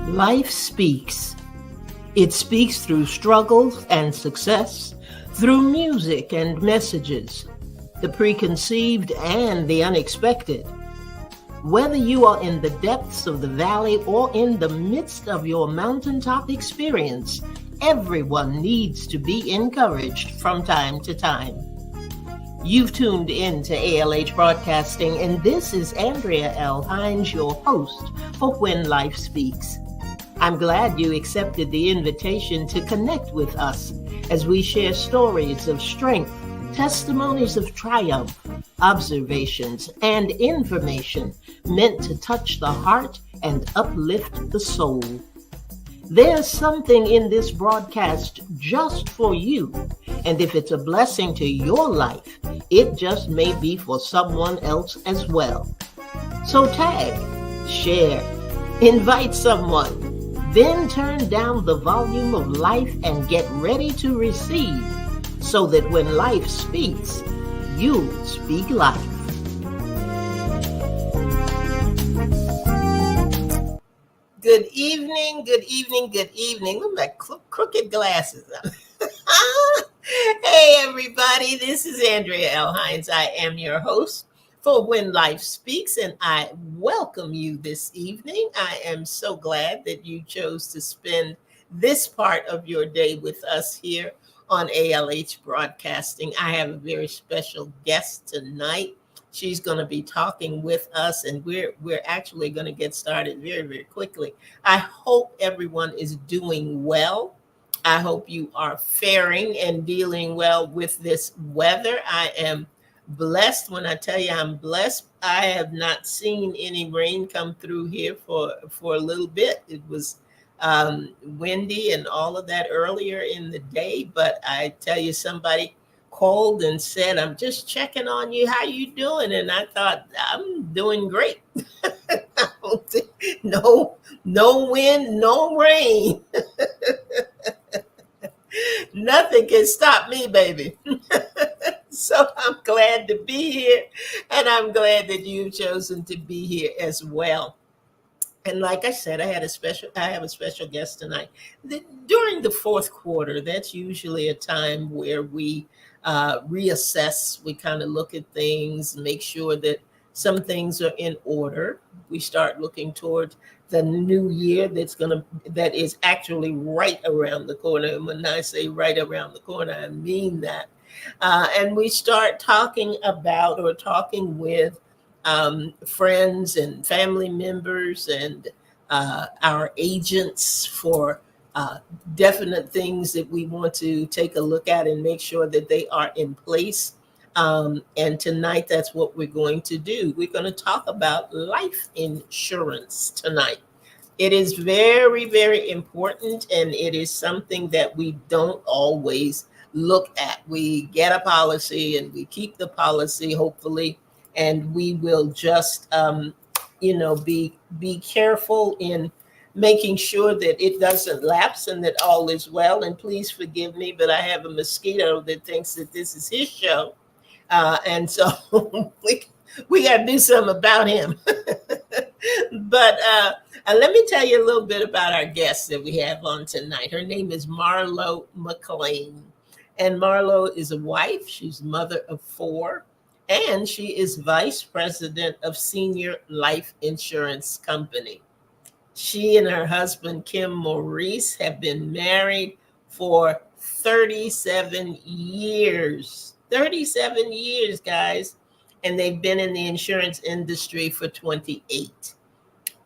Life speaks. It speaks through struggles and success, through music and messages, the preconceived and the unexpected. Whether you are in the depths of the valley or in the midst of your mountaintop experience, everyone needs to be encouraged from time to time. You've tuned in to ALH Broadcasting, and this is Andrea L. Hines, your host for When Life Speaks. I'm glad you accepted the invitation to connect with us as we share stories of strength, testimonies of triumph, observations, and information meant to touch the heart and uplift the soul. There's something in this broadcast just for you, and if it's a blessing to your life, it just may be for someone else as well. So tag, share, invite someone, then turn down the volume of life and get ready to receive, so that when life speaks, you speak life. Good evening, good evening, good evening. Look at my crooked glasses. Hey, everybody, this is Andrea L. Hines. I am your host for When Life Speaks, and I welcome you this evening. I am so glad that you chose to spend this part of your day with us here on ALH Broadcasting. I have a very special guest tonight. She's going to be talking with us, and we're actually going to get started very, very quickly. I hope everyone is doing well. I hope you are faring and dealing well with this weather. I am blessed. When I tell you I'm blessed, I have not seen any rain come through here for a little bit. It was windy and all of that earlier in the day, but I tell you, somebody called and said, "I'm just checking on you. How you doing?" And I thought, I'm doing great. No wind, no rain. Nothing can stop me, baby. So I'm glad to be here, and I'm glad that you've chosen to be here as well. And like I said, I have a special guest tonight. During the fourth quarter, that's usually a time where we reassess. We kind of look at things, make sure that some things are in order. We start looking towards the new year that is actually right around the corner. And when I say right around the corner, I mean that. And we start talking with friends and family members and our agents for definite things that we want to take a look at and make sure that they are in place. And tonight, that's what we're going to do. We're going to talk about life insurance tonight. It is very, very important, and it is something that we don't always look at. We get a policy and we keep the policy, hopefully, and we will just, be careful in making sure that it doesn't lapse and that all is well. And please forgive me, but I have a mosquito that thinks that this is his show. And so we got to do something about him. But let me tell you a little bit about our guest that we have on tonight. Her name is Marlo McLean. And Marlo is a wife. She's mother of 4. And she is vice president of Senior Life Insurance Company. She and her husband, Kim Maurice, have been married for 37 years. 37 years, guys. And they've been in the insurance industry for 28.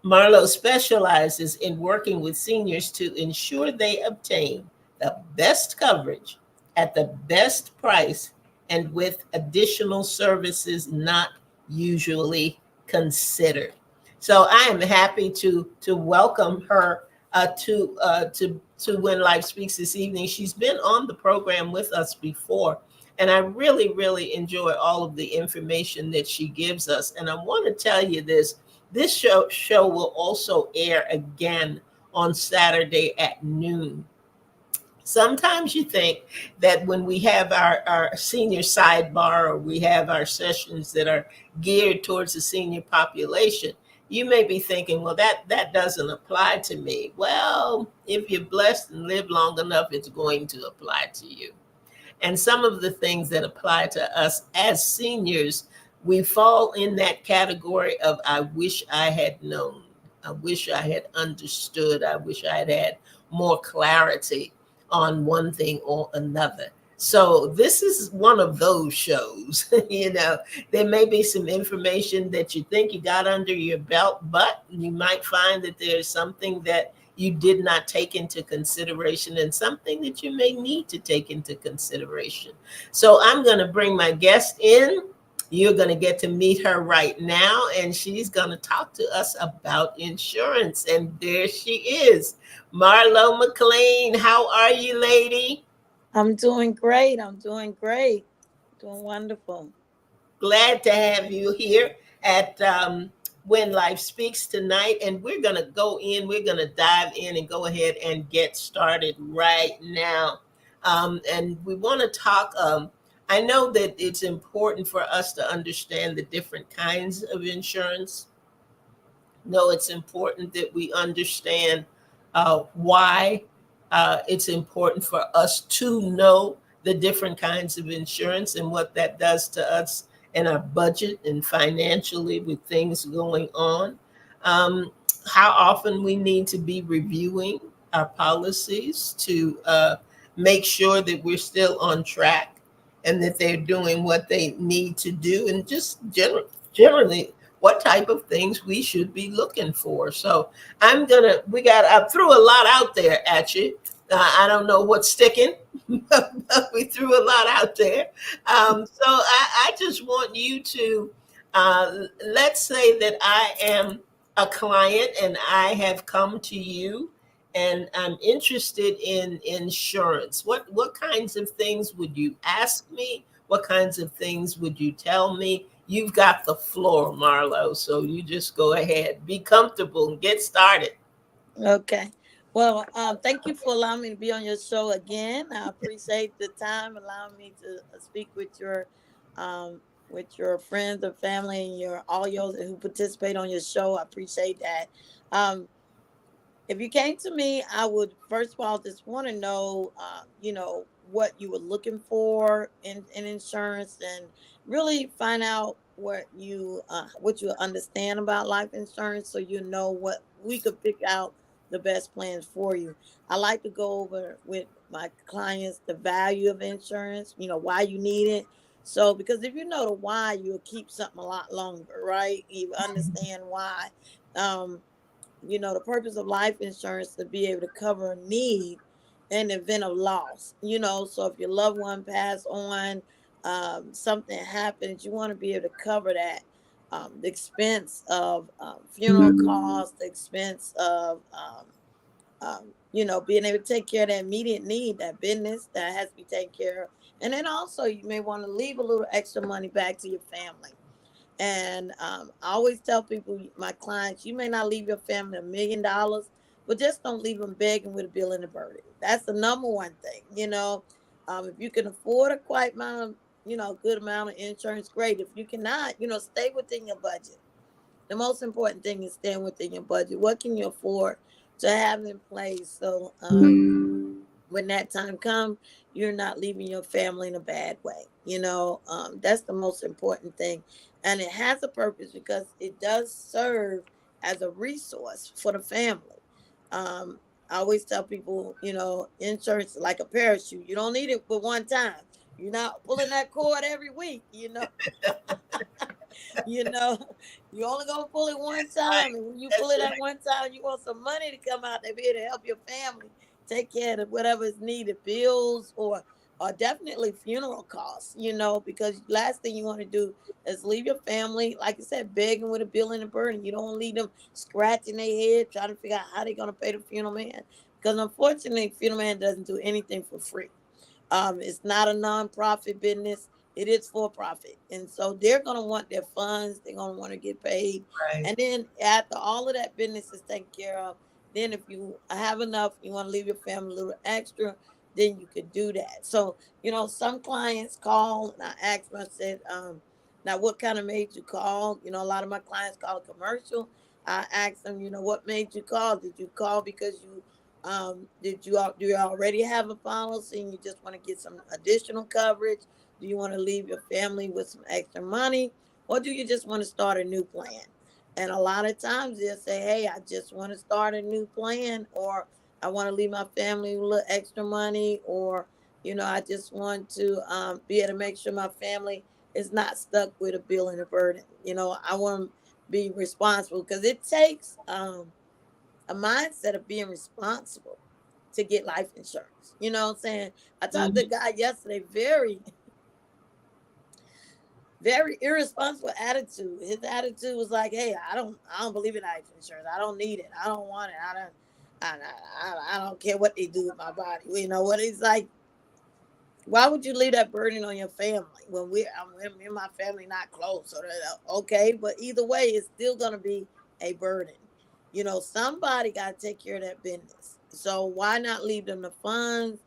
Marlo specializes in working with seniors to ensure they obtain the best coverage at the best price and with additional services not usually considered. So I am happy to welcome her to When Life Speaks this evening. She's been on the program with us before, and I really, really enjoy all of the information that she gives us. And I want to tell you this show will also air again on Saturday at noon. Sometimes you think that when we have our senior sidebar, or we have our sessions that are geared towards the senior population, you may be thinking, well, that doesn't apply to me. Well, if you're blessed and live long enough, it's going to apply to you. And some of the things that apply to us as seniors, we fall in that category of I wish I had known. I wish I had understood. I wish I had had more clarity on one thing or another. So this is one of those shows. There may be some information that you think you got under your belt, but you might find that there's something that you did not take into consideration, and something that you may need to take into consideration. So I'm going to bring my guest in. You're going to get to meet her right now, and she's going to talk to us about insurance. And there she is, Marlo McLean. How are you, lady? I'm doing great. I'm doing great. Doing wonderful. Glad to have you here at When Life Speaks tonight. And we're going to go in, we're going to dive in and go ahead and get started right now. And we want to talk. I know that it's important for us to understand the different kinds of insurance. No, it's important that we understand why it's important for us to know the different kinds of insurance and what that does to us and our budget and financially with things going on. Um, how often we need to be reviewing our policies to make sure that we're still on track and that they're doing what they need to do, and just generally what type of things we should be looking for. So I threw a lot out there at you. I don't know what's sticking, but we threw a lot out there. So I just want you to, let's say that I am a client and I have come to you and I'm interested in insurance. What kinds of things would you ask me? What kinds of things would you tell me? You've got the floor, Marlo. So you just go ahead, be comfortable, and get started. Okay. Well, thank you for allowing me to be on your show again. I appreciate the time allowing me to speak with your friends and family and your all yours who participate on your show. I appreciate that. Um, If you came to me, I would first of all just want to know, what you were looking for in insurance, and really find out what you understand about life insurance, so you know what we could pick out the best plans for you. I like to go over with my clients the value of insurance, why you need it. So, because if you know the why, you'll keep something a lot longer, right? You understand why. Um, the purpose of life insurance to be able to cover a need in the event of loss. So if your loved one passed on, something happens, you want to be able to cover that. The expense of funeral costs, the expense of being able to take care of that immediate need, that business that has to be taken care of. And then also you may want to leave a little extra money back to your family. And I always tell people, my clients, you may not leave your family $1 million, but just don't leave them begging with a bill and a burden. That's the number one thing. If you can afford a quite amount of, good amount of insurance, great. If you cannot, stay within your budget. The most important thing is staying within your budget. What can you afford to have in place? So when that time comes, you're not leaving your family in a bad way. That's the most important thing. And it has a purpose because it does serve as a resource for the family. Um, I always tell people, insurance is like a parachute. You don't need it but one time. You're not pulling that cord every week. you know, you only gonna pull it one Right. time, and when you pull That's it at right. one time, you want some money to come out to be able to help your family take care of whatever is needed, bills or definitely funeral costs. Because last thing you want to do is leave your family, like I said, begging with a bill and a burden. You don't want to leave them scratching their head trying to figure out how they're gonna pay the funeral man. Because unfortunately, funeral man doesn't do anything for free. It's not a nonprofit business. It is for profit. And so they're going to want their funds. They're going to want to get paid. Right. And then after all of that business is taken care of, then if you have enough, you want to leave your family a little extra, then you could do that. So, some clients call and I asked them, I said, now what kind of made you call? A lot of my clients call a commercial. I asked them, what made you call? Did you call because do you already have a policy and you just want to get some additional coverage? Do you want to leave your family with some extra money? Or do you just want to start a new plan? And a lot of times they'll say, hey, I just want to start a new plan, or I want to leave my family with a little extra money, or, I just want to be able to make sure my family is not stuck with a bill and a burden. I want to be responsible because it takes a mindset of being responsible to get life insurance. You know what I'm saying? I talked to a Mhm. guy yesterday, very, very irresponsible attitude. His attitude was like, "Hey, I don't believe in life insurance. I don't need it. I don't want it. I don't care what they do with my body." You know what? He's like, why would you leave that burden on your family when me and my family not close? So okay, but either way, it's still gonna be a burden. Somebody got to take care of that business. So why not leave them the funds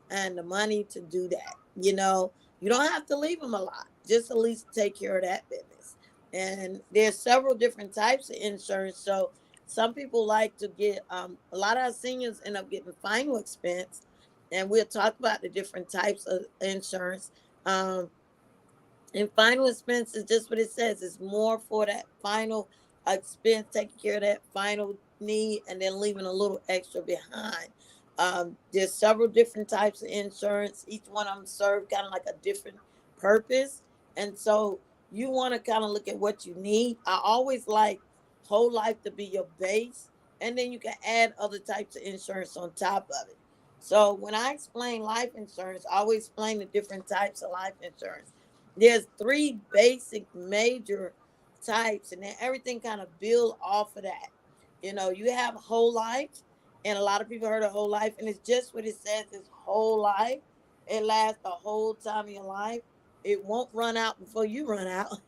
and the money to do that? You don't have to leave them a lot. Just at least take care of that business. And there's several different types of insurance. So some people like to get a lot of our seniors end up getting final expense, and we'll talk about the different types of insurance. Um, and final expense is just what it says. It's more for that final expense, taking care of that final need, and then leaving a little extra behind. There's several different types of insurance. Each one of them serve kind of like a different purpose. And so you want to kind of look at what you need. I always like whole life to be your base, and then you can add other types of insurance on top of it. So when I explain life insurance, I always explain the different types of life insurance. There's three basic major types, and then everything kind of build off of that. You have whole life, and a lot of people heard of whole life, and it's just what it says. It's whole life. It lasts the whole time of your life. It won't run out before you run out.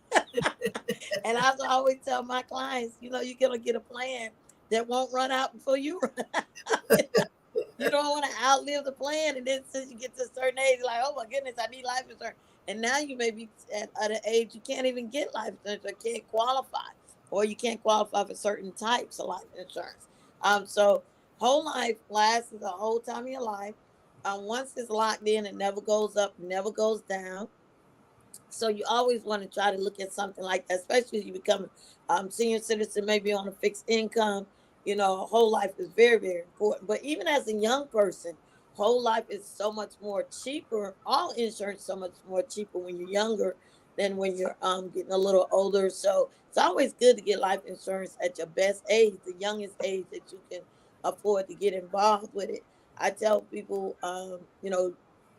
And I always tell my clients, you're gonna get a plan that won't run out before you run out. You don't want to outlive the plan, and then since you get to a certain age, you're like, oh my goodness, I need life insurance. And now you may be at an age you can't even get life insurance or can't qualify, or you can't qualify for certain types of life insurance. So whole life lasts the whole time of your life. Once it's locked in, it never goes up, never goes down. So you always want to try to look at something like that, especially as you become senior citizen, maybe on a fixed income. Whole life is very, very important. But even as a young person, whole life is so much more cheaper. All insurance is so much more cheaper when you're younger than when you're getting a little older. So it's always good to get life insurance at your best age, the youngest age that you can afford to get involved with it. I tell people,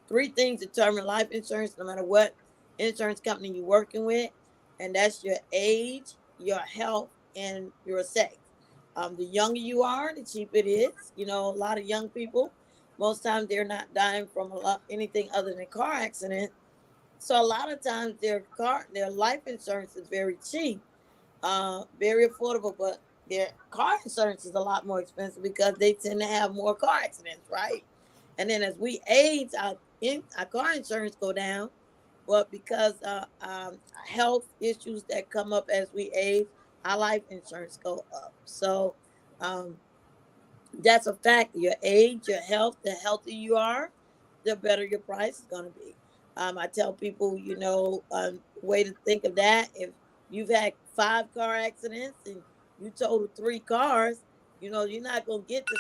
three things determine life insurance, no matter what insurance company you're working with, and that's your age, your health, and your sex. The younger you are, the cheaper it is. A lot of young people, most times they're not dying from anything other than car accident. So a lot of times their life insurance is very cheap, very affordable, but their car insurance is a lot more expensive because they tend to have more car accidents, right? And then as we age, our car insurance go down, but because health issues that come up as we age, our life insurance go up. So um, that's a fact. Your age, your health, the healthier you are, the better your price is going to be. I tell people, way to think of that. If you've had 5 car accidents and you totaled 3 cars, you're not going to get the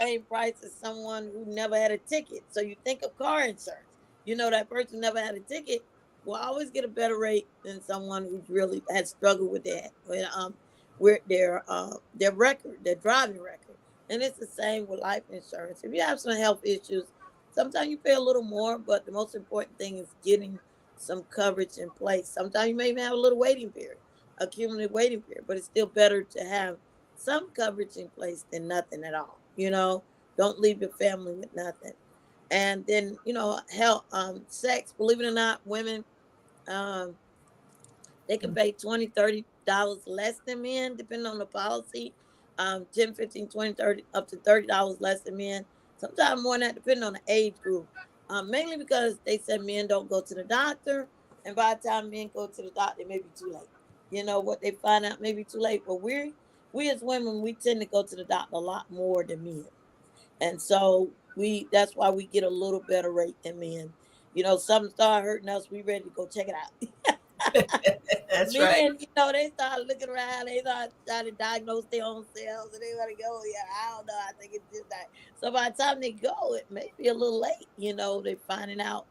same price as someone who never had a ticket. So you think of car insurance. That person never had a ticket will always get a better rate than someone who's really had struggled with their record, their driving record. And it's the same with life insurance. If you have some health issues, sometimes you pay a little more, but the most important thing is getting some coverage in place. Sometimes you may even have a little waiting period, a cumulative waiting period, but it's still better to have some coverage in place than nothing at all. Don't leave your family with nothing. And then, health, sex, believe it or not, women, um, they can pay 20, $30 less than men, depending on the policy. 10, 15, 20, 30, up to $30 less than men. sometimes more than that, depending on the age group. Mainly because they said men don't go to the doctor, and by the time men go to the doctor, it may be too late. You know what they find out may be too late. But we as women, we tend to go to the doctor a lot more than men, and so we that's why we get a little better rate than men. You know, something start hurting us, we ready to go check it out. That's Men, right. they start looking around, they start trying to diagnose their own selves, and they want to go, yeah, I don't know, I think it's just that. So by the time they go, it may be a little late, they're finding out.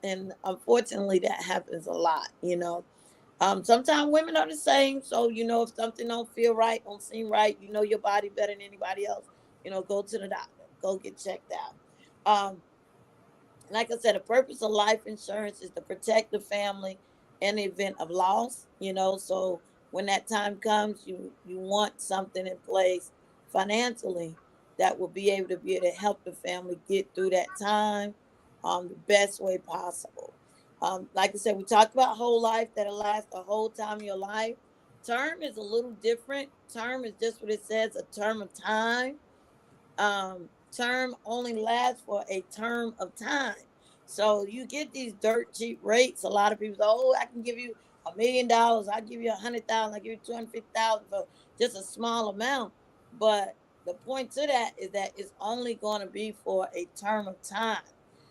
And unfortunately, that happens a lot, Sometimes women are the same. So, if something don't feel right, don't seem right, you know your body better than anybody else, go to the doctor, go get checked out. Like I said, the purpose of life insurance is to protect the family in the event of loss. So when that time comes, you want something in place financially that will be able to help the family get through that time the best way possible. Like I said, we talked about whole life that'll last the whole time of your life. Term is a little different. Term is just what it says, a term of time. Term only lasts for a term of time. So you get these dirt cheap rates. A lot of people say, "Oh, I can give you $1 million. I give you 100,000. I give you 250,000 for just a small amount." But the point to that is that it's only going to be for a term of time.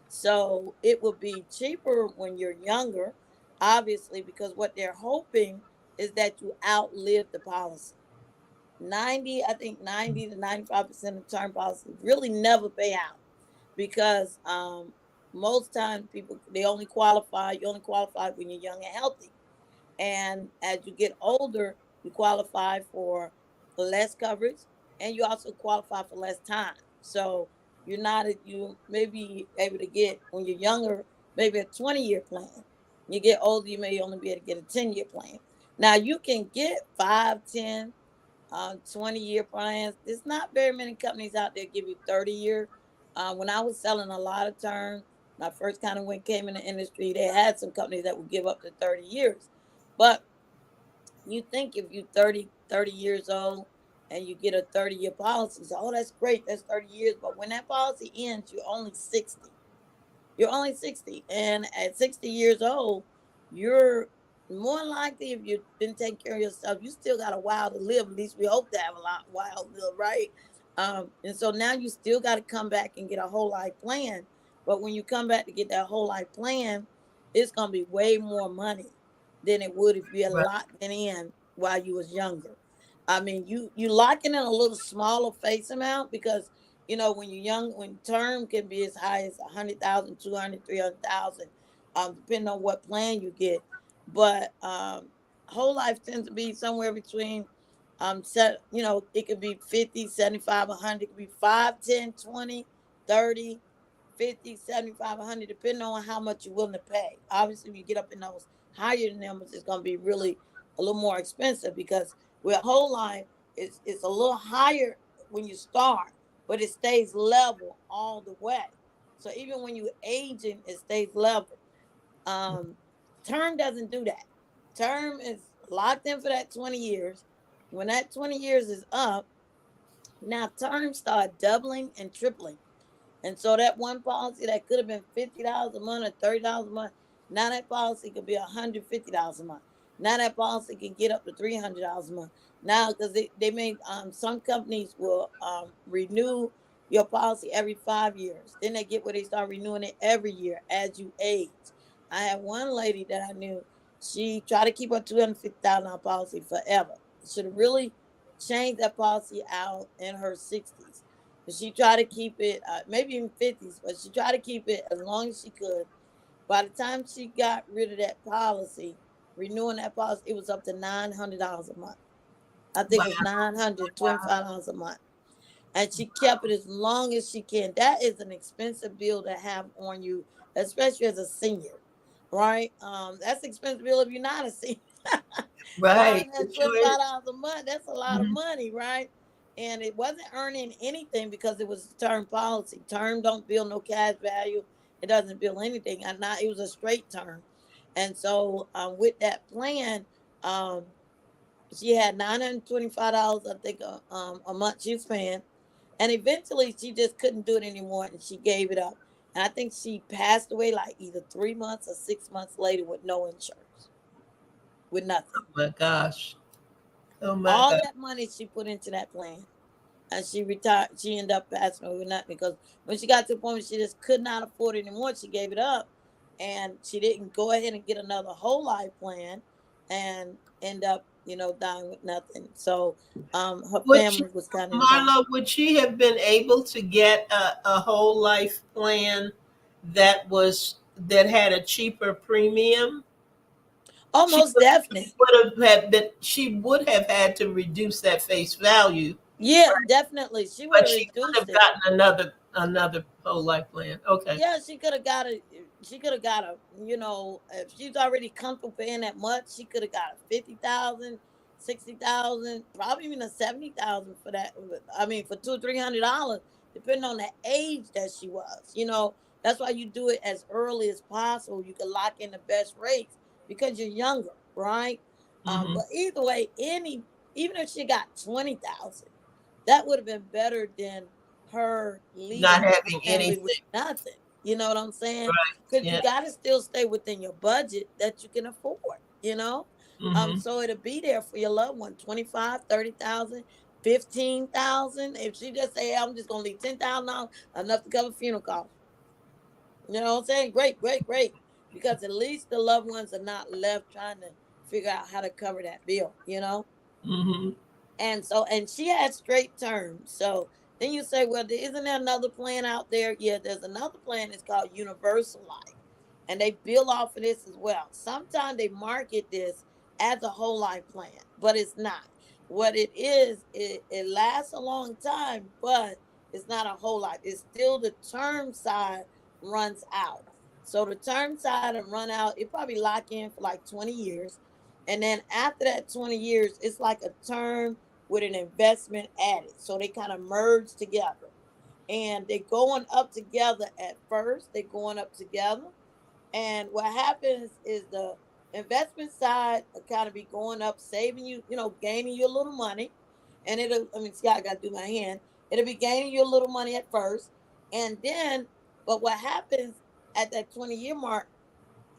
So it will be cheaper when you're younger, obviously, because what they're hoping is that you outlive the policy. 90 to 95% of term policies really never pay out because most times people they only qualify you only qualify when you're young and healthy, and as you get older you qualify for less coverage, and you also qualify for less time. So you may be able to get, when you're younger, maybe a 20-year plan. You get older, you may only be able to get a 10-year plan. Now you can get 5, 10, 20-year plans. There's not very many companies out there give you 30-year. When I was selling a lot of term, my first kind of when came in the industry, they had some companies that would give up to 30 years. But you think if you 30 years old and you get a 30-year policy, so, oh, that's great, that's 30 years. But when that policy ends, you're only 60. You're only 60. And at 60 years old, you're more likely, if you've been taking care of yourself, you still got a while to live. At least we hope to have a lot while to live, right? And so now you still got to come back and get a whole life plan. But when you come back to get that whole life plan, it's gonna be way more money than it would if you had Right. locked it in while you was younger. I mean, you locking in a little smaller face amount because when you're young, when term can be as high as 100,000, 200, 300,000, depending on what plan you get. But whole life tends to be somewhere between, it could be 50, 75, 100, it could be 5, 10, 20, 30, 50, 75, 100, depending on how much you're willing to pay. Obviously, if you get up in those higher numbers, it's going to be really a little more expensive because with whole life, it's a little higher when you start, but it stays level all the way. So even when you aging, it stays level. Um, Term doesn't do that. Term is locked in for that 20 years. When that 20 years is up, now terms start doubling and tripling. And so that one policy that could have been $50 a month or $30 a month, now that policy could be $150 a month. Now that policy can get up to $300 a month. Now, because they made some companies will renew your policy every 5 years. Then they get where they start renewing it every year as you age. I had one lady that I knew. She tried to keep her $250,000 policy forever. Should have really changed that policy out in her 60s. But she tried to keep it, maybe even 50s, but she tried to keep it as long as she could. By the time she got rid of that policy, renewing that policy, it was up to $900 a month. I think Wow. it was Wow. $925 a month. And she kept it as long as she can. That is an expensive bill to have on you, especially as a senior, right? That's an expensive bill if you're not a senior. Right. nine It hundred sure twenty-five is. dollars a month. That's a lot of Mhm. money, right? And it wasn't earning anything because it was term policy. Term don't build no cash value. It doesn't build anything. And not it was a straight term. And so with that plan, she had $925, I think, a month she was paying. And eventually she just couldn't do it anymore and she gave it up. And I think she passed away like either 3 months or 6 months later with no insurance, with nothing. Oh my gosh. Oh my All God. that money she put into that plan. And she retired. She ended up passing away with nothing because when she got to the point where she just could not afford it anymore, she gave it up, and she didn't go ahead and get another whole life plan, and end up, dying with nothing. So, her Would she, family was kind of involved. Marlo, would she have been able to get a whole life plan that had a cheaper premium? She Almost definitely. she would have had to reduce that face value, Yeah, definitely. She would but have she could reduced have it. gotten another whole life plan. Okay. Yeah, she could have got a. She could have got a. If she's already comfortable paying that much, she could have got a 50,000, 60,000, probably even a 70,000 for that. I mean, for $200 or $300, depending on the age that she was. That's why you do it as early as possible. You can lock in the best rates because you're younger, right? Hmm. But either way, even if she got 20,000, that would have been better than her Not leaving her having family with anything. nothing. You know what I'm saying? Right. Because you Yeah. got to still stay within your budget that you can afford. Hmm. So it'll be there for your loved one. 25, 30,000, 15,000. If she just say, hey, I'm just gonna leave $10,000, enough to cover funeral costs. You know what I'm saying? Great, great, great. Because at least the loved ones are not left trying to figure out how to cover that bill. Hmm. And she had straight terms. So then you say, well, isn't there another plan out there? Yeah, there's another plan. It's called Universal Life. And they bill off of this as well. Sometimes they market this as a whole life plan, but it's not. What it is, it lasts a long time, but it's not a whole life. It's still the term side runs out. So the term side and run out, it probably lock in for like 20 years. And then after that 20 years, it's like a term with an investment added. So they kind of merge together. And they're going up together at first. They're going up together. And what happens is the investment side will kind of be going up, saving you, gaining you a little money. And see, I got to do my hand. It'll be gaining you a little money at first. And then, but what happens at that 20-year mark,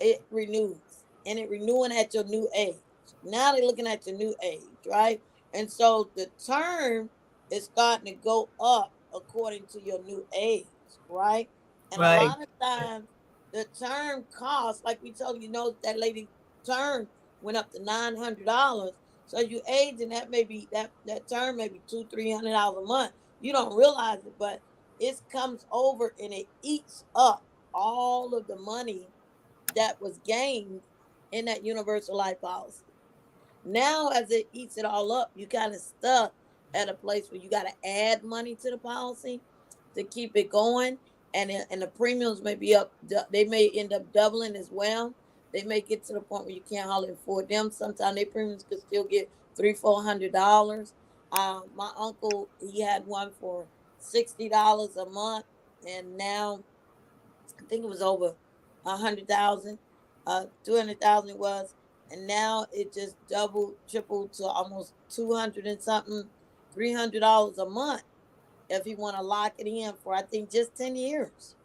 it renews, and it renewing at your new age. Now they're looking at your new age, right? And so the term is starting to go up according to your new age, right? And a Right. lot of times the term cost, like we told you, that lady term went up to $900. So you age, and that may be that term may be $200-300 a month. You don't realize it, but it comes over and it eats up all of the money that was gained in that universal life policy. Now, as it eats it all up, you kind of stuck at a place where you got to add money to the policy to keep it going, and the premiums may be up. They may end up doubling as well. They may get to the point where you can't hardly afford them. Sometimes their premiums could still get $300-400. My uncle, he had one for $60 a month, and now I think it was over 100,000, 200,000 it was, and now it just doubled, tripled to almost 200 and something, $300 a month if he want to lock it in for I think just 10 years,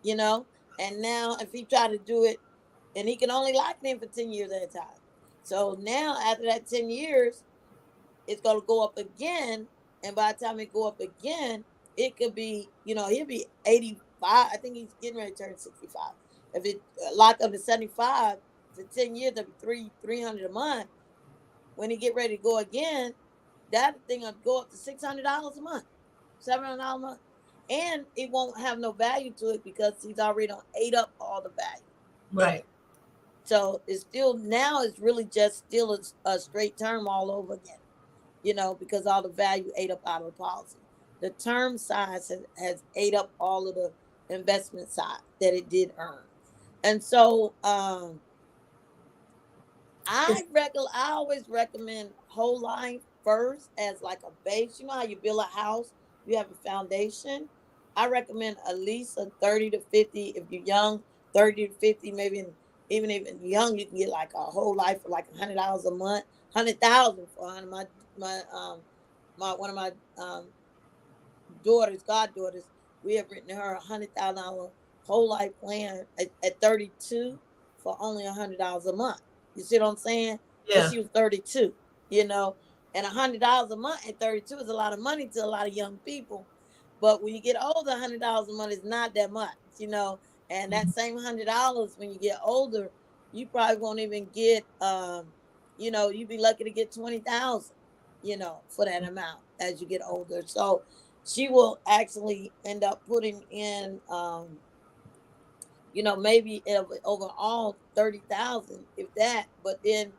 you know. And now if he try to do it, and he can only lock it in for 10 years at a time. So now after that 10 years, it's going to go up again. And by the time it go up again, it could be, he'll be 85. I think he's getting ready to turn 65. If it lock up to 75 for 10 years, that'll be 300 a month. When he get ready to go again, that thing will go up to $600 a month, $700 a month. And it won't have no value to it because he's already done ate up all the value in Right. it. So it's still, now it's really just still a straight term all over again, because all the value ate up out of the policy. The term size has ate up all of the investment side that it did earn. And so I always recommend whole life first as like a base. You know how you build a house, you have a foundation. I recommend at least a 30 to 50 if you're young, 30 to 50, maybe even if you're young, you can get like a whole life for like $100 a month, 100,000 for my one of my daughters, goddaughters, we have written her $100,000 whole life plan at 32 for only $100 a month. You see what I'm saying? And Yeah. she was 32, you know, and $100 a month at 32 is a lot of money to a lot of young people. But when you get older, $100 a month is not that much, you know. And that Mhm. same $100 when you get older, you probably won't even get, you know, you'd be lucky to get 20,000, you know, for that amount as you get older. So she will actually end up putting in, you know, maybe overall 30,000, if that. But then,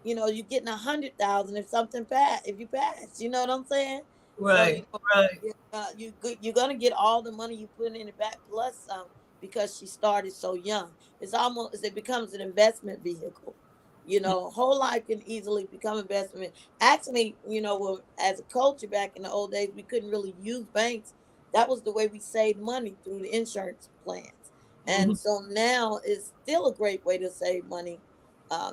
you know, you're getting 100,000 if something pass, if you pass. You know what I'm saying? So you Right. Right. you're gonna get all the money you put in it back plus some, because she started so young. It's almost, it becomes an investment vehicle. You know, whole life can easily become investment. Actually, you know, well, as a culture back in the old days, we couldn't really use banks. That was the way we saved money, through the insurance plans. And Mhm. so now it's still a great way to save money.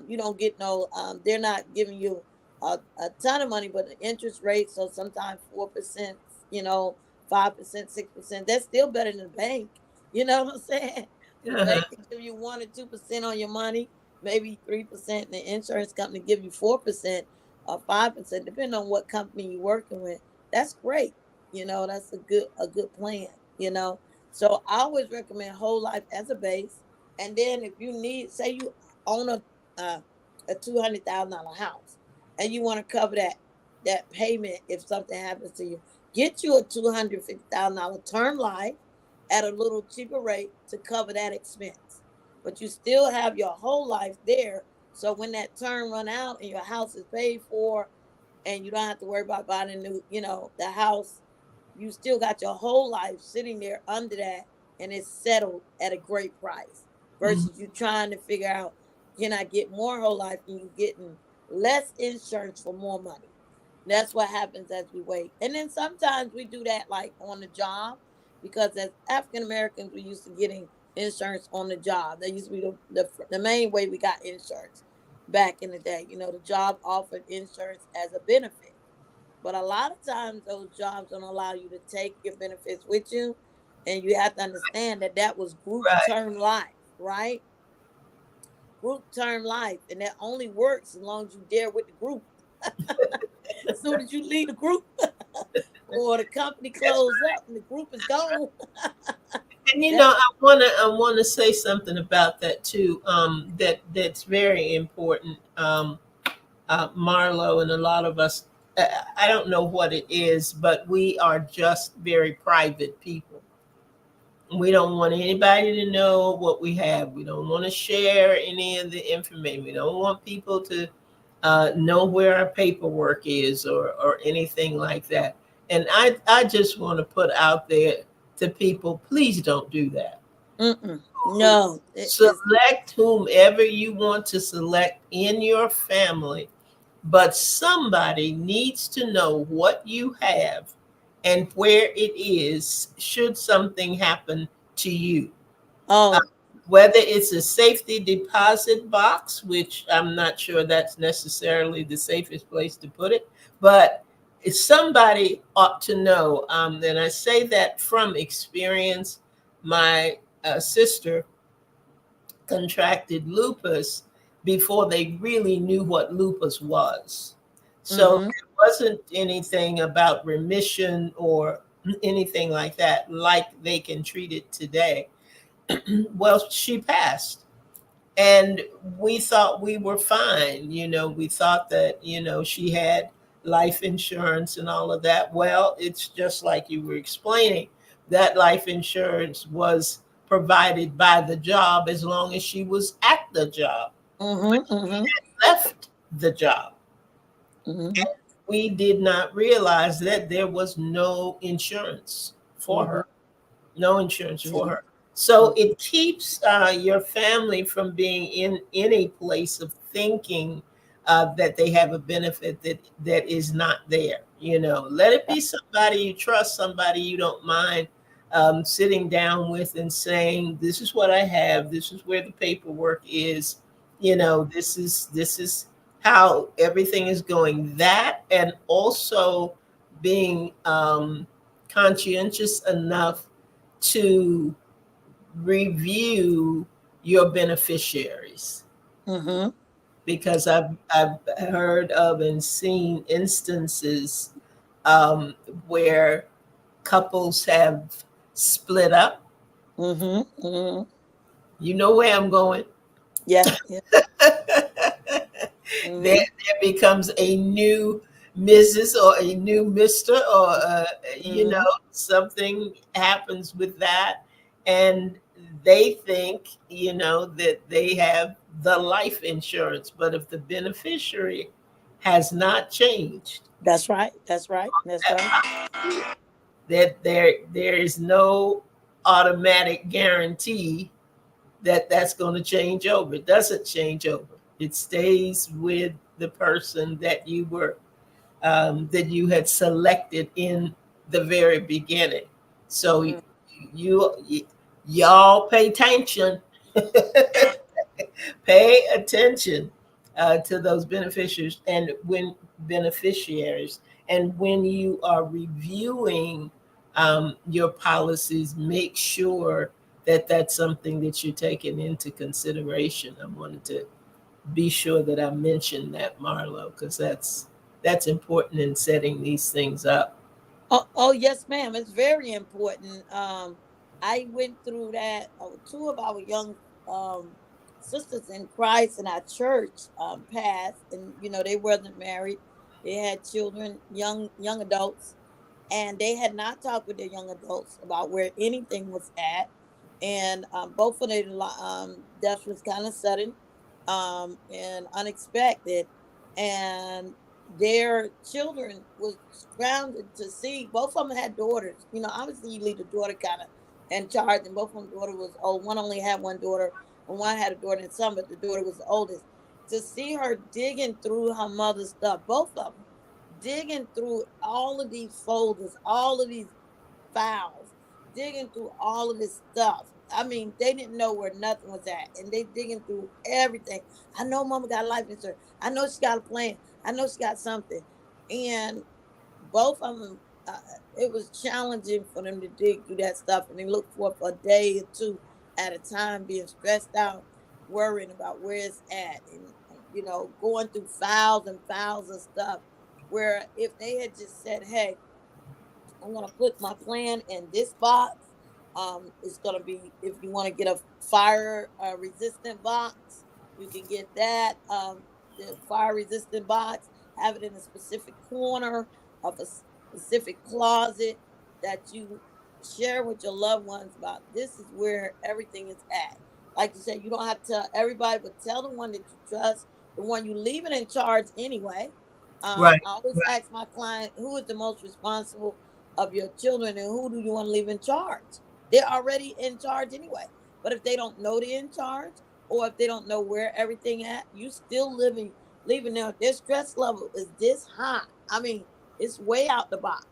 You don't get no, they're not giving you a ton of money, but the interest rate, so sometimes 4%, you know, 5%, 6%, that's still better than the bank. You know what I'm saying? The Uh-huh. bank can give you 1 or 2% on your money, maybe 3%, and the insurance company give you 4% or 5%, depending on what company you're working with. That's great. You know, that's a good plan, you know. So I always recommend whole life as a base. And then if you need, say you own uh, a $200,000 house, and you want to cover that payment if something happens to you, get you a $250,000 term life at a little cheaper rate to cover that expense. But you still have your whole life there. So when that term run out and your house is paid for, and you don't have to worry about buying a new, you know, the house, you still got your whole life sitting there under that, and it's settled at a great price. Mhm. Versus you trying to figure out, can I get more whole life, and you getting less insurance for more money. That's what happens as we wait. And then sometimes we do that like on the job, because as African Americans, we used to getting insurance on the job. That used to be the main way we got insurance back in the day. You know, the job offered insurance as a benefit. But a lot of times those jobs don't allow you to take your benefits with you. And you have to understand that that was group Right. term life, right? Group term life. And that only works as long as you dare with the group. As soon as you leave the group, or the company close up and the group is gone. And you know, That's I wanna say something about that too. That's very important. Marlo and a lot of us, I don't know what it is, but we are just very private people. We don't want anybody to know what we have. We don't want to share any of the information. We don't want people to know where our paperwork is, or anything like that. And I just want to put out there to people, please don't do that. mm-mm. No. It is. Select whomever you want to select in your family, but somebody needs to know what you have and where it is should something happen to you. Uh, Oh. Whether it's a safety deposit box, which I'm not sure that's necessarily the safest place to put it, but somebody ought to know. And I say that from experience. My sister contracted lupus before they really knew what lupus was. So Mm-hmm. it wasn't anything about remission or anything like that, like they can treat it today. Well, she passed. And we thought we were fine. We thought that, she had life insurance and all of that. Well, it's just like you were explaining. That life insurance was provided by the job as long as she was at the job. When Mm-hmm. she Mm-hmm. left the job, Mm-hmm. we did not realize that there was no insurance for Mm-hmm. her. No insurance for Mm-hmm. her. So it keeps your family from being in any place of thinking that they have a benefit that is not there. Let it be somebody you trust, somebody you don't mind sitting down with and saying, "This is what I have. This is where the paperwork is. This is how everything is going." That, and also being conscientious enough to review your beneficiaries, Mm-hmm. because I've heard of and seen instances where couples have split up. Mm-hmm. Mm-hmm. You know where I'm going. Yeah. Yeah. there, Mm-hmm. there becomes a new Mrs. or a new Mr. or Mm-hmm. something happens with that, and they think that they have the life insurance, but if the beneficiary has not changed, That's right. That's right. That's that right. policy, that there is no automatic guarantee that that's going to change over. It doesn't change over. It stays with the person that you had selected in the very beginning. So you, y'all pay attention, pay attention to those beneficiaries, and when you are reviewing your policies, make sure that that's something that you're taking into consideration. I wanted to be sure that I mentioned that, Marlo, because that's important in setting these things up. Oh, oh yes, ma'am. It's very important. I went through that. Two of our young um, sisters in Christ in our church passed, and they wasn't married. They had children, young adults, and they had not talked with their young adults about where anything was at. And both of their deaths was kind of sudden and unexpected, and their children was grounded to see. Both of them had daughters. Obviously you leave the daughter kind of in charge, and both of them daughter was old. One only had one daughter, and one had a daughter and son, but the daughter was the oldest. To see her digging through her mother's stuff, both of them digging through all of these folders, all of these files, digging through all of this stuff. I mean, they didn't know where nothing was at, and they digging through everything. I know Mama got life insurance. I know she got a plan. I know she got something, and both of them. It was challenging for them to dig through that stuff, and they looked for a day or two at a time, being stressed out, worrying about where it's at, and going through files and files of stuff. Where if they had just said, "Hey, I'm gonna put my plan in this box. It's gonna be, if you want to get a fire resistant box, you can get that. The fire resistant box, have it in a specific corner of a specific closet that you share with your loved ones about. This is where everything is at. Like you said, you don't have to tell everybody, but tell the one that you trust, the one you leaving in charge anyway. Right, I always right, ask my client, who is the most responsible of your children, and who do you want to leave in charge? They're already in charge anyway. But if they don't know they're in charge, or if they don't know where everything at, you still leaving them. Their stress level is this high. I mean, it's way out the box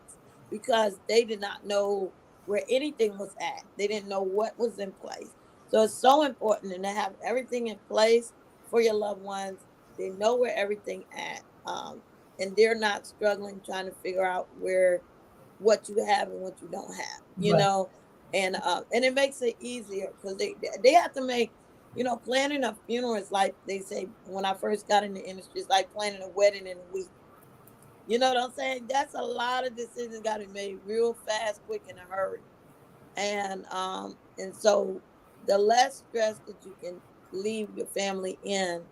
because they did not know where anything was at. They didn't know what was in place. So it's so important to have everything in place for your loved ones. They know where everything at. And they're not struggling trying to figure out what you have and what you don't have, right, and it makes it easier because they have to make, planning a funeral is like they say when I first got in the industry, it's like planning a wedding in a week. You know what I'm saying? That's a lot of decisions got to be made real fast, quick, in a hurry. And so the less stress that you can leave your family in,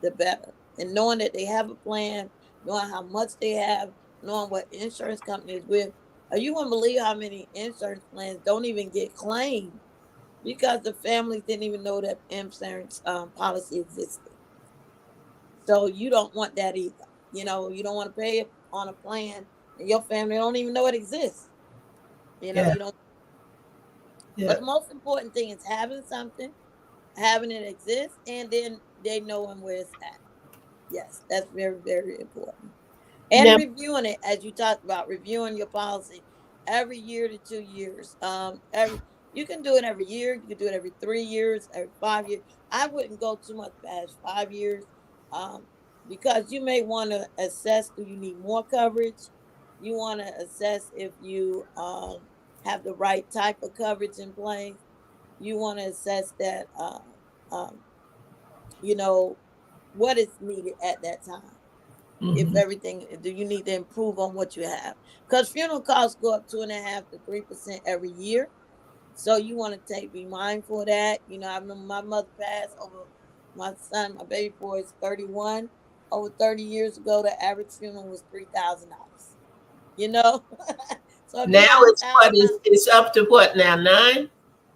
the better. And knowing that they have a plan, knowing how much they have, knowing what insurance company is with. You wouldn't believe how many insurance plans don't even get claimed because the families didn't even know that insurance policy existed. So you don't want that either. You don't want to pay on a plan and your family don't even know it exists. yeah, You don't. yeah. But the most important thing is having something, having it exist, and then they knowing where it's at. Yes, that's very, very important. And Now, reviewing it, as you talked about, reviewing your policy every year to 2 years. Every You can do it every year. You can do it every 3 years, every 5 years. I wouldn't go too much past 5 years, um, because you may want to assess: do you need more coverage? You want to assess if you have the right type of coverage in place. You want to assess that, um, you know, what is needed at that time. If Hmm. everything, do you need to improve on what you have? Because funeral costs go up 2.5 to 3% every year. So you want to be mindful of that. I remember my mother passed over my son, my baby boy is 31. Over 30 years ago, the average funeral was $3,000. You know, so if you Now got a it's what thousand, is it's up to what now? 9?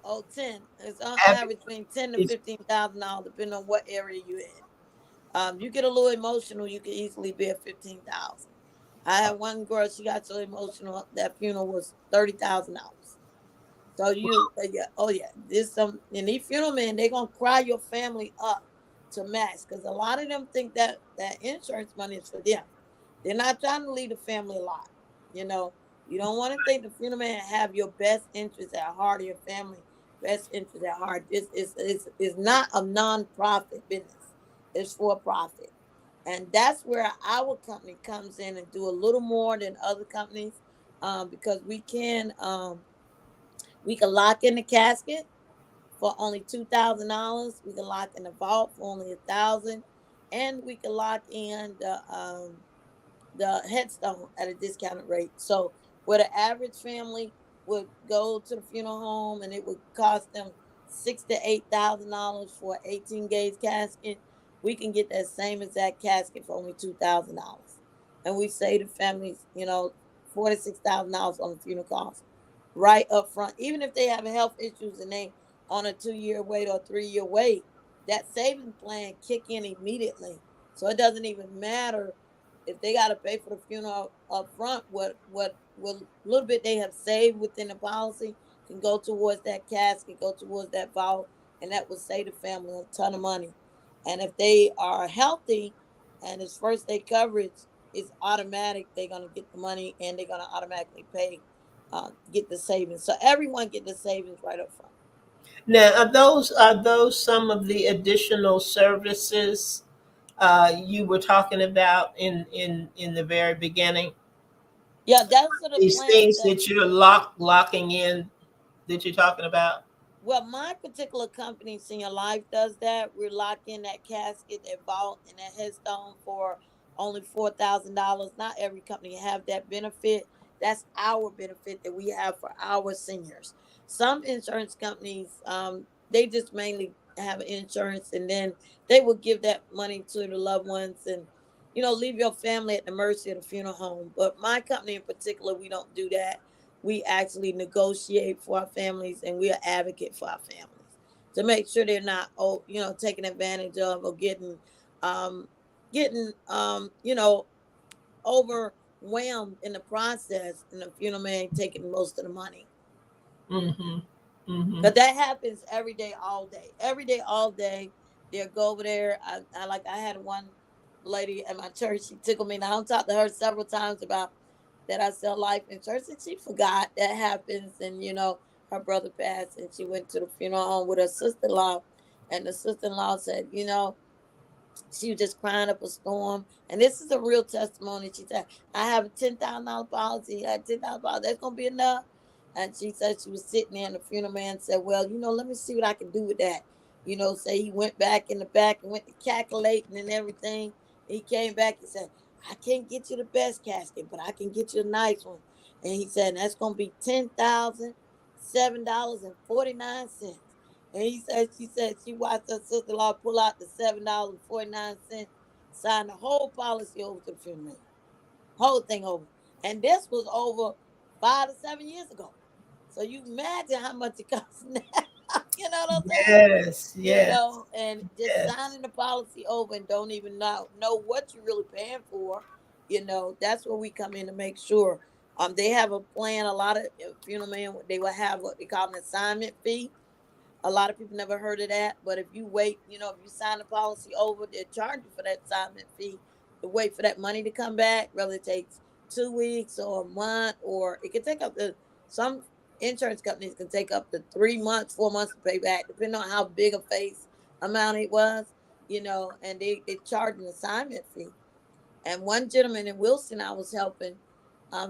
oh, 10. It's on Average average between ten to is 15,000 dollars, depending on what area you're in. You get a little emotional, you can easily be at 15,000. I had one girl; she got so emotional that funeral was $30,000. So yeah, oh yeah, this some and these funeral men, they gonna cry your family up to max because a lot of them think that that insurance money is for them. They're not trying to leave the family alive. You know, you don't want to think the funeral man have your best interest at heart or your family best interest at heart. This is not a non-profit business. It's for profit. And that's where our company comes in and do a little more than other companies, because we can lock in the casket for only $2,000. We can lock in the vault for only 1,000, and we can lock in the headstone at a discounted rate. So where the average family would go to the funeral home and it would cost them $6,000 to $8,000 for an 18 gauge casket, we can get that same exact casket for only $2,000. And we say to families, $46,000 on the funeral cost right up front. Even if they have health issues and they on a 2 year wait or 3 year wait, that savings plan kick in immediately. So it doesn't even matter if they got to pay for the funeral up front. What little bit they have saved within the policy can go towards that casket, go towards that vault, and that will save the family a ton of money. And if they are healthy and it's first day coverage, it's automatic. They're gonna get the money and they're gonna automatically pay, get the savings. So everyone get the savings right up front. now are those some of the additional services you were talking about in the very beginning? Yeah, those are the These plans things that. that you're locking in that you're talking about. Well, my particular company, Senior Life, does that. We're locking that casket, that vault, and that headstone for only $4,000. Not every company have that benefit. That's our benefit that we have for our seniors. Some insurance companies, they just mainly have insurance, and then they will give that money to the loved ones, and leave your family at the mercy of the funeral home. But my company in particular, we don't do that. We actually negotiate for our families and we are advocate for our families to make sure they're not taken advantage of or um getting overwhelmed in the process and the funeral man taking most of the money. Mm-hmm. Mm-hmm. But that happens every day, all day. They'll go over there. I had one lady at my church. She tickled me. Now I talked to her several times about that I sell life insurance, and she forgot that happens. And her brother passed, and she went to the funeral home with her sister-in-law, and the sister-in-law said, she was just crying up a storm. And this is a real testimony. She said, I have a $10,000 policy. I had $10,000. That's going to be enough. And she said she was sitting there, and the funeral man said, well, let me see what I can do with that. Say he went back in the back and went to calculating and everything. He came back and said, I can't get you the best casket, but I can get you a nice one. And he said, that's going to be $10,007.49. And she said she watched her sister-in-law pull out the $7.49, sign the whole policy over to the funeral man, whole thing over. And this was over 5 to 7 years ago. So you imagine how much it costs now. You know what I'm saying? Yes, yes, And just yes. signing the policy over and don't even know what you're really paying for. That's where we come in to make sure. They have a plan. A lot of funeral men, they will have what they call an assignment fee. A lot of people never heard of that, but if you wait, if you sign the policy over, they charge you for that assignment fee to wait for that money to come back. Whether it takes 2 weeks or a month, or it can take up to some insurance companies can take up to 3 months, 4 months to pay back, depending on how big a face amount it was. And they charge an assignment fee. And one gentleman in Wilson I was helping,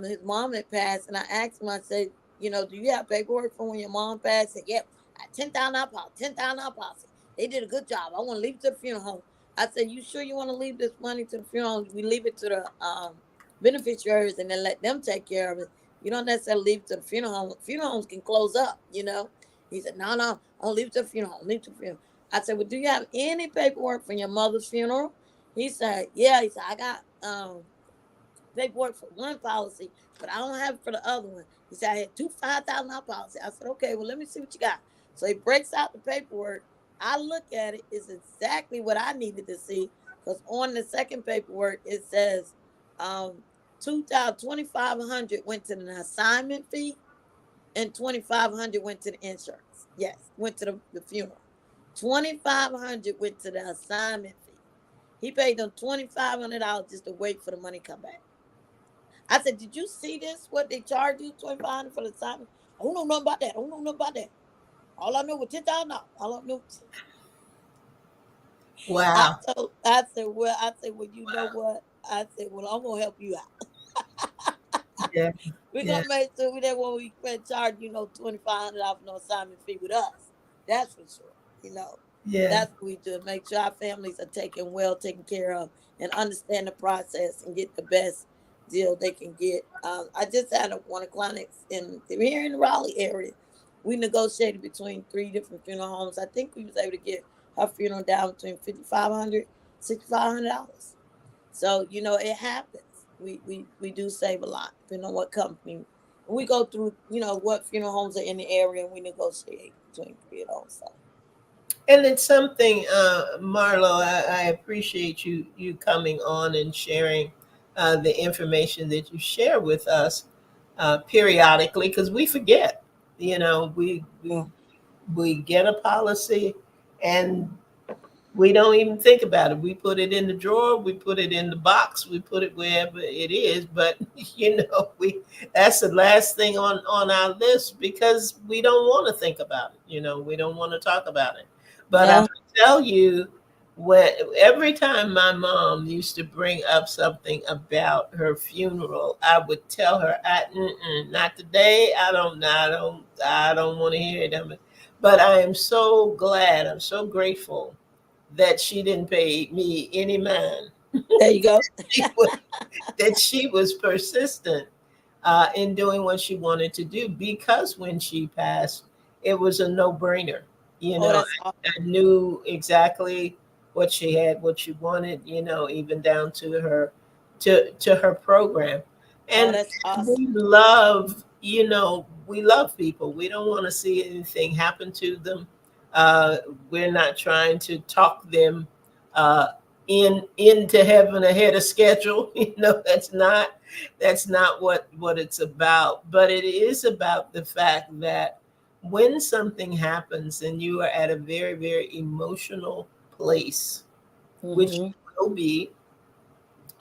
his mom had passed, and I asked him, I said, do you have paperwork from when your mom passed? He said, yep, I 10,000 policy, 10,000 policy. They did a good job. I want to leave it to the funeral home. I said, you sure you want to leave this money to the funeral home? We leave it to the beneficiaries and then let them take care of it. You don't necessarily leave it to the funeral home. Funeral homes can close up. He said, no, no, I'll leave it to the funeral home. Leave it to the funeral. I said, well, do you have any paperwork from your mother's funeral? He said, yeah. He said, I got paperwork for one policy, but I don't have it for the other one. He said, I had two $5,000 policy. I said, okay, well, let me see what you got. So he breaks out the paperwork. I look at it, it's exactly what I needed to see. Because on the second paperwork, it says 2,500 went to the assignment fee and 2,500 went to the insurance. Yes, went to the funeral. 2,500 went to the assignment fee. He paid them $2,500 just to wait for the money to come back. I said, did you see this? What they charge you? 2,500 for the assignment? I don't know nothing about that. I don't know nothing about that. All I know was $10,000. All I knew. Wow. I said, well, you know Wow. what? I said, well, I'm gonna help you out. Yeah. We're Yeah. gonna make sure we that when we can charge $2,500 for no assignment fee with us. That's for sure. Yeah. That's what we do. Make sure our families are taken care of, and understand the process and get the best deal they can get. I just had one of clients here in the Raleigh area. We negotiated between three different funeral homes. I think we was able to get her funeral down between $5,500, $6,500. So it happens. We do save a lot depending on what company. We go through what funeral homes are in the area, and we negotiate between three of those. So And it's something, Marlo, I appreciate you coming on and sharing the information that you share with us periodically because we forget. You know, yeah. we get a policy and we don't even think about it. We put it in the drawer, we put it in the box, we put it wherever it is. But we that's the last thing on our list because we don't want to think about it. We don't want to talk about it. But I No. tell you, when every time my mom used to bring up something about her funeral, I would tell her, "Not today. I don't want to hear it." But I am so glad. I'm so grateful that she didn't pay me any mind. There you go. She was, that she was persistent in doing what she wanted to do because when she passed, it was a no brainer. You Oh, know, that's awesome. I knew exactly what she had, what she wanted. Even down to her program, Oh, and that's awesome. we love people. We don't want to see anything happen to them. We're not trying to talk them uh, into heaven ahead of schedule. That's not what it's about. But it is about the fact that when something happens and you are at a very, very emotional place, which Hmm. will be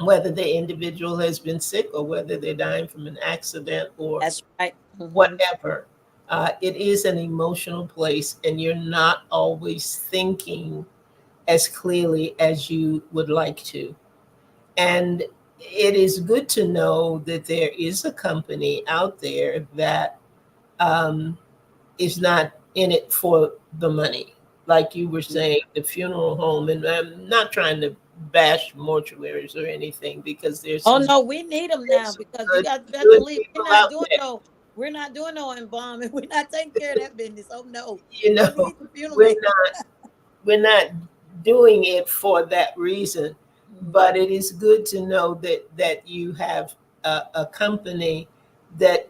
whether the individual has been sick or whether they're dying from an accident or That's right. whatever, it is an emotional place, and you're not always thinking as clearly as you would like to. And it is good to know that there is a company out there that um, is not in it for the money. Like you were saying, the funeral home, and I'm not trying to bash mortuaries or anything because Oh no, we need them now there's some because you good got best good believe people out there. we're not doing no embalming. We're not taking care of that business. Oh no, You we know, need the funeral we're man. not doing it for that reason, Mhm. but it is good to know that you have a company that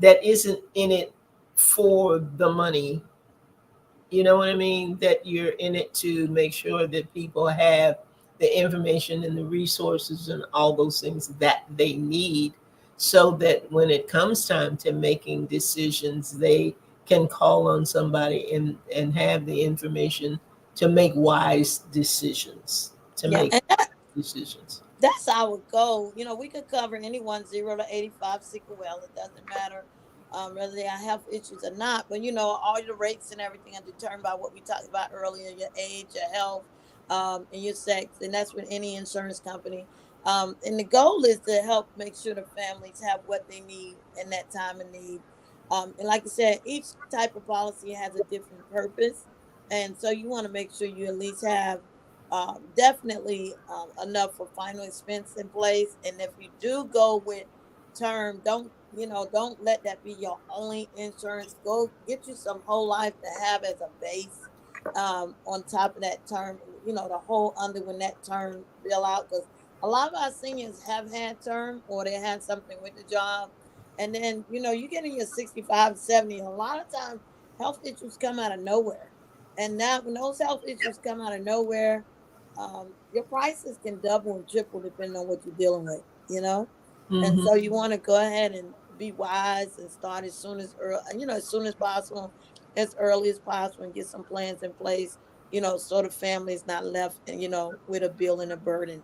isn't in it for the money. You know what I mean? That you're in it to make sure that people have the information and the resources and all those things that they need so that when it comes time to making decisions, they can call on somebody and have the information to make wise decisions, to Yeah, make and decisions. that's our goal. We could cover anyone 0 to 85 sick or well. It doesn't matter whether they have health issues or not. But all the rates and everything are determined by what we talked about earlier: your age, your health, and your sex. And that's with any insurance company. And the goal is to help make sure the families have what they need in that time of need. And like I said, each type of policy has a different purpose, and so you want to make sure you at least have definitely enough for final expense in place. And if you do go with term, don't let that be your only insurance. Go get you some whole life to have as a base. On top of that term, the whole under when that term bill out, because a lot of our seniors have had term or they had something with the job. And then, you get in your 65, 70, a lot of times health issues come out of nowhere. And now when those health issues come out of nowhere, your prices can double and triple depending on what you're dealing with, you know? And Mm-hmm. so you want to go ahead and be wise and start as soon as early, as soon as possible, as early as possible, and get some plans in place, so the family is not left, with a bill and a burden.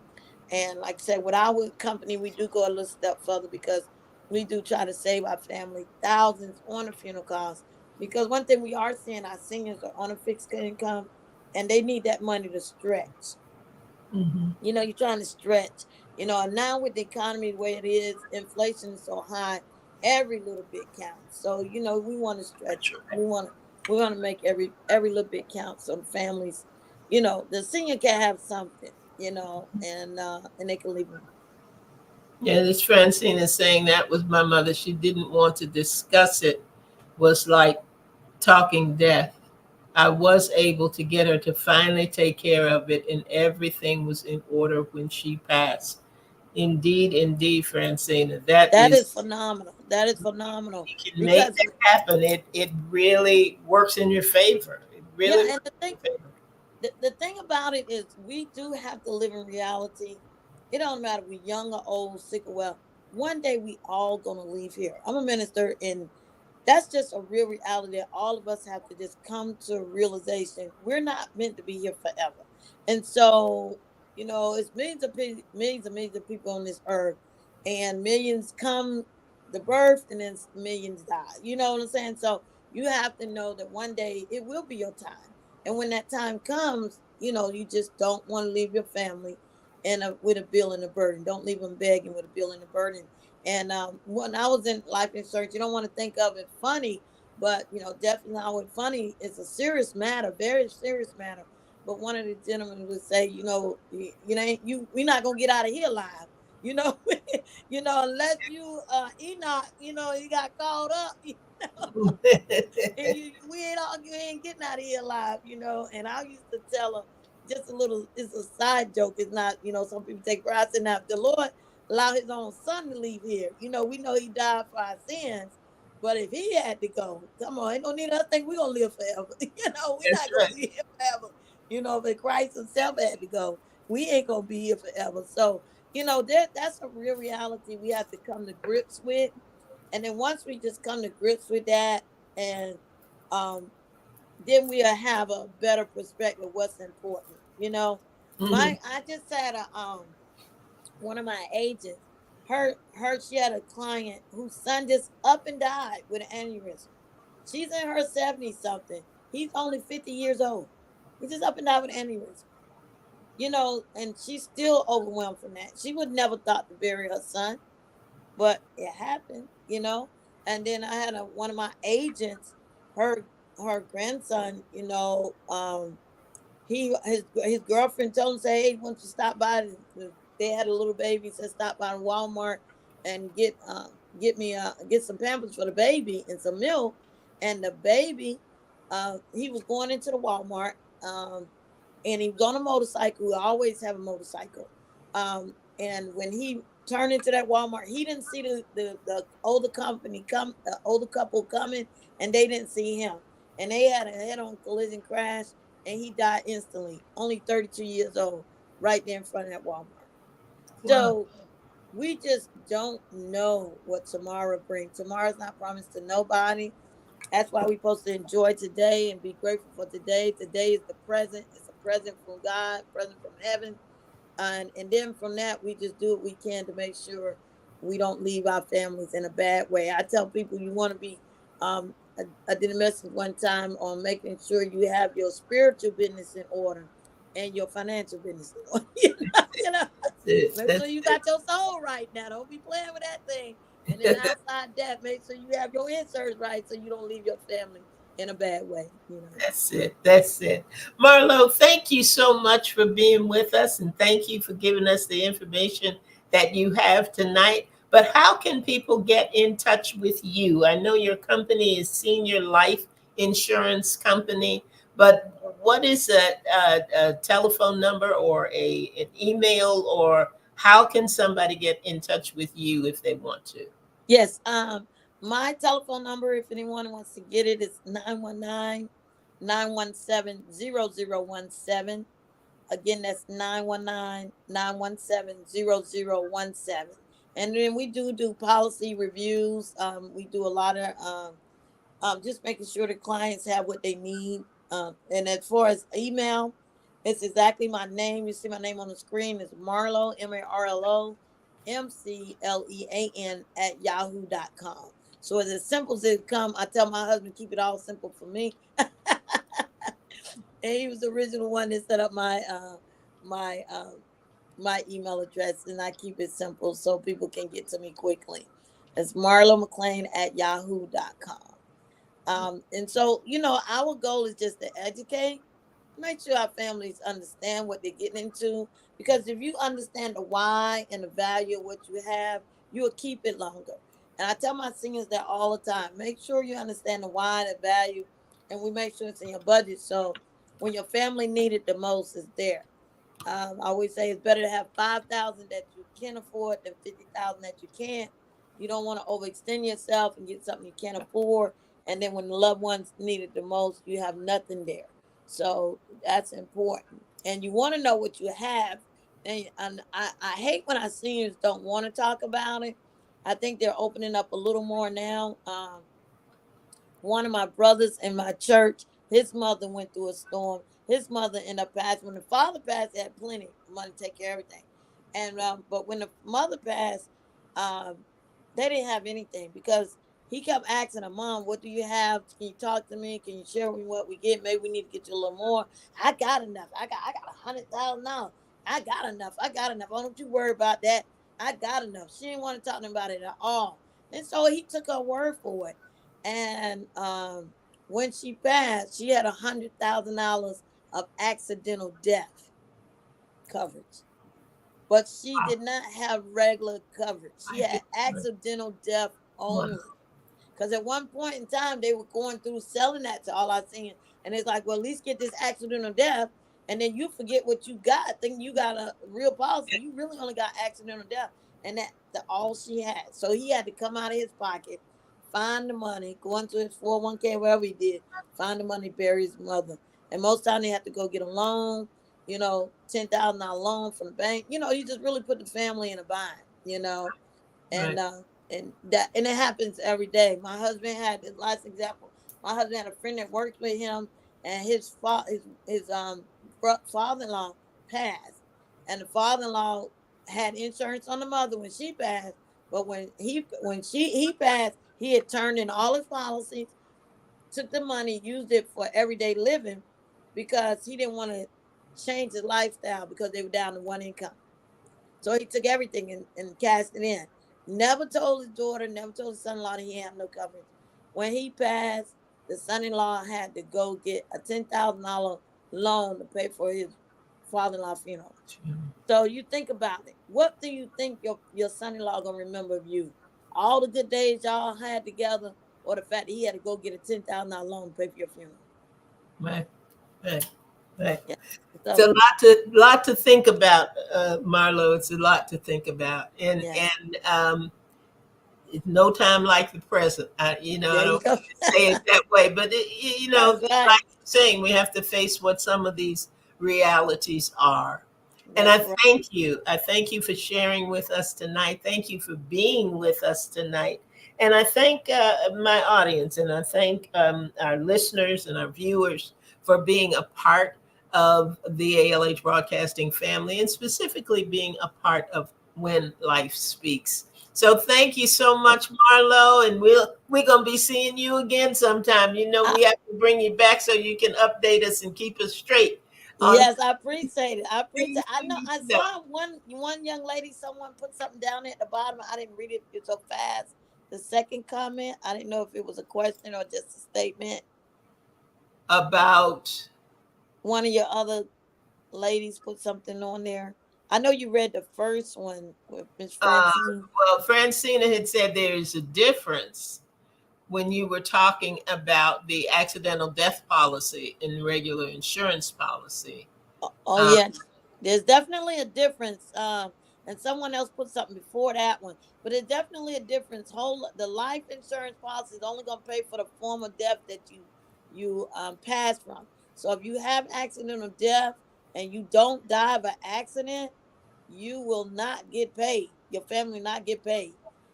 And like I said, with our company, we do go a little step further because we do try to save our family thousands on the funeral costs. Because one thing we are seeing, our seniors are on a fixed income and they need that money to stretch. Mm-hmm. You're trying to stretch. And now with the economy the way it is, inflation is so high, every little bit counts. So, we want to stretch it. We want to make every little bit count so the families, the senior can have something, and they can leave them. Yeah, this Francine is saying that was my mother. She didn't want to discuss it. Was like talking death. I was able to get her to finally take care of it, and everything was in order when she passed. Indeed, indeed, Francina, that That is, is phenomenal. That is phenomenal you can make because that happen. It really works in your favor. It yeah, really and works the in thing your favor. the thing about it is we do have to live in reality. It don't matter if we young or old, sick or well. One day we all gonna leave here. I'm a minister, and that's just a real reality that all of us have to just come to a realization. We're not meant to be here forever. And so, it's millions and millions of people on this earth, and millions come the birth, and then millions die. You know what I'm saying? So you have to know that one day it will be your time. And when that time comes, you just don't want to leave your family with a bill and a burden. Don't leave them begging with a bill and a burden. And when I was in life insurance, you don't want to think of it funny, but definitely how it funny. It's a serious matter, very serious matter. But one of the gentlemen would say, we're not gonna get out of here alive. You know, unless you Enoch, he got called up, and we ain't getting out of here alive, And I used to tell her just a little. It's a side joke. It's not, some people take pride in that. The Lord allow His own Son to leave here. We know He died for our sins, but if He had to go, come on, ain't no need us think we gonna live forever. We're That's not gonna right. be here forever. If Christ Himself had to go, we ain't gonna be here forever. So that's a real reality we have to come to grips with. And then once we just come to grips with that, and um, then we'll have a better perspective of what's important. Hmm. I just had a one of my agents. She had a client whose son just up and died with an aneurysm. She's in her 70 something. He's only 50 years old. He just up and died with an aneurysm. And she's still overwhelmed from that. She would never thought to bury her son, but it happened. And then I had one of my agents, her her grandson, his girlfriend told him, say, hey, why don't you stop by? They had a little baby, said stop by Walmart and get some pampers for the baby and some milk. And the baby, he was going into the Walmart, and he was on a motorcycle. We always have a motorcycle. And when he turned into that Walmart, he didn't see the older couple coming, and they didn't see him. And they had a head-on collision crash, and he died instantly, only 32 years old, right there in front of that Walmart. Wow. So we just don't know what tomorrow brings. Tomorrow's not promised to nobody. That's why we're supposed to enjoy today and be grateful for today. Today is the present. It's a present from God, present from heaven. And then from that, we just do what we can to make sure we don't leave our families in a bad way. I tell people you want to be, I did a message one time on making sure you have your spiritual business in order. and your financial business is going. You know, That's it. make sure That's you got your soul right now. Don't be playing with that thing. And then it. outside that, make sure you have your insurance right so you don't leave your family in a bad way. That's it. That's it. Marlo, thank you so much for being with us and thank you for giving us the information that you have tonight. But how can people get in touch with you? I know your company is Senior Life Insurance Company, but what is a telephone number or an email, or how can somebody get in touch with you if they want to? Yes. My telephone number, if anyone wants to get it, is 919-917-0017. Again, that's 919-917-0017. And then we do policy reviews. We do a lot of just making sure the clients have what they need. And as far as email, it's exactly my name. You see my name on the screen. It's Marlo, MarloMclean at yahoo.com. So it's as simple as it come. I tell my husband, keep it all simple for me. And he was the original one that set up my my email address, and I keep it simple so people can get to me quickly. It's Marlo McLean at yahoo.com. And so, our goal is just to educate, make sure our families understand what they're getting into. Because if you understand the why and the value of what you have, you will keep it longer. And I tell my seniors that all the time. Make sure you understand the why, the value, and we make sure it's in your budget. So when your family need it the most, it's there. I always say it's better to have 5,000 that you can afford than 50,000 that you can't. You don't want to overextend yourself and get something you can't afford, and then when the loved ones need it the most, you have nothing there. So that's important, and you want to know what you have. And I hate when our seniors don't want to talk about it. I think they're opening up a little more now. One of my brothers in my church, his mother went through a storm. His mother ended up passing. When the father passed, he had plenty of money to take care of everything. And but when the mother passed, um, they didn't have anything because he kept asking her, "Mom, what do you have? Can you talk to me? Can you share with me what we get? Maybe we need to get you a little more." I got enough. I got $100,000. I got enough. I got enough. Oh, don't you worry about that. I got enough. She didn't want to talk to him about it at all. And so he took her word for it. And when she passed, she had $100,000 of accidental death coverage, but she did not have regular coverage. She I had get it. accidental death Wow. only. Because at one point in time, they were going through selling that to all our seniors. And it's like, well, at least get this accidental death. And then you forget what you got. Think you got a real policy. You really only got accidental death. And that's all she had. So he had to come out of his pocket, find the money, go into his 401k, wherever he did, find the money, bury his mother. And most time they have to go get a loan, $10,000 loan from the bank. You just really put the family in a bind. and Right. and it happens every day. My husband had this last example. My husband had a friend that worked with him, and his father-in-law passed, and the father-in-law had insurance on the mother when she passed, but when he passed, he had turned in all his policies, took the money, used it for everyday living because he didn't want to change his lifestyle because they were down to one income. So he took everything and cashed it in. Never told his daughter, never told his son-in-law that he had no coverage. When he passed, the son-in-law had to go get a $10,000 loan to pay for his father-in-law funeral. So you think about it. What do you think your son-in-law gonna remember of you? All the good days y'all had together, or the fact that he had to go get a $10,000 loan to pay for your funeral? Right. Right. Right. Yeah. It's a So lot to think about, Marlo. It's a lot to think about, and yes, and it's no time like the present. I there you don't go. say it that way, but That's right. like you're saying, we have to face what some of these realities are. And I That's right. thank you. I thank you for sharing with us tonight. Thank you for being with us tonight. And I thank my audience, and I thank our listeners and our viewers for being a part of the ALH Broadcasting family, and specifically being a part of When Life Speaks. So thank you so much, Marlo, and we're gonna be seeing you again sometime. I, We have to bring you back so you can update us and keep us straight on Yes, I appreciate it. I appreciate. I know. things I to know. saw one young lady. Someone put something down there at the bottom. I didn't read it so fast. The second comment, I didn't know if it was a question or just a statement. About One of your other ladies put something on there. I know you read the first one with Miss uh, Francine. well, Francina had said there is a difference when you were talking about the accidental death policy and regular insurance policy. Oh Uh, yeah, there's definitely a difference. And someone else put something before that one, but there's definitely a difference. Whole the life insurance policy is only going to pay for the form of death that you pass from. So if you have accidental death and you don't die of an accident, you will not get paid. Your family will not get paid.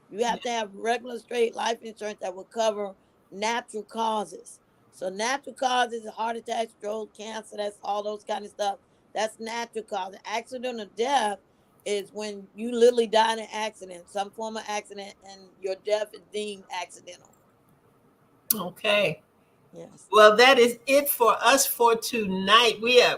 You have to have regular straight life insurance that will cover natural causes. So natural causes, heart attack, stroke, cancer, that's all those kind of stuff. That's natural causes. Accidental death is when you literally die in an accident, some form of accident, and your death is deemed accidental. okay. Yes. Well, that is it for us for tonight. We are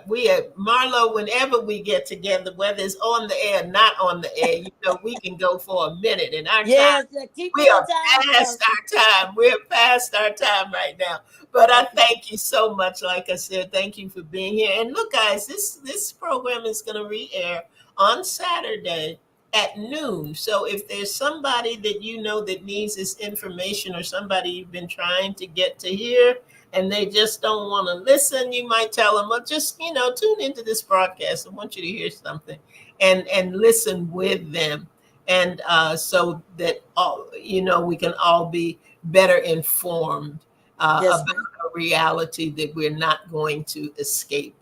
Marlo. Whenever we get together, whether it's on the air or not on the air, we can go for a minute. And our time, Yes, yeah, keep me we on are time, past sir. our time. We're past our time right now. But I Okay. thank you so much. Like I said, thank you for being here. And look, guys, this program is going to re-air on Saturday at noon. So if there's somebody that you know that needs this information, or somebody you've been trying to get to hear, and they just don't want to listen, you might tell them, well, just tune into this broadcast. I want you to hear something, and listen with them, and so that all we can all be better informed Yes, about ma'am. a reality that we're not going to escape.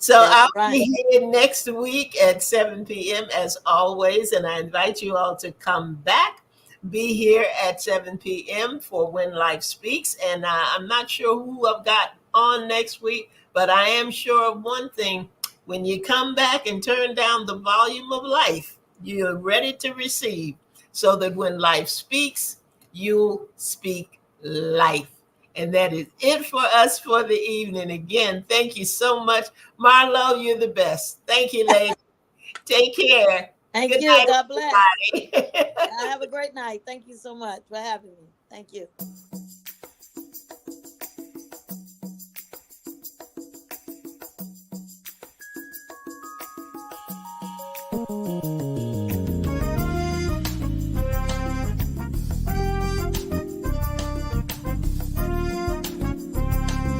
So That's I'll right. be here next week at 7 p.m. as always, and I invite you all to come back. Be here at 7 p.m. for When Life Speaks. And I'm not sure who I've got on next week, but I am sure of one thing. When you come back and turn down the volume of life, you're ready to receive, so that when life speaks, you speak life. And that is it for us for the evening. Again, thank you so much. Marlo, you're the best. Thank you, lady. Take care. Thank Good you. night, God bless. everybody. Have a great night. Thank you so much for having me. Thank you.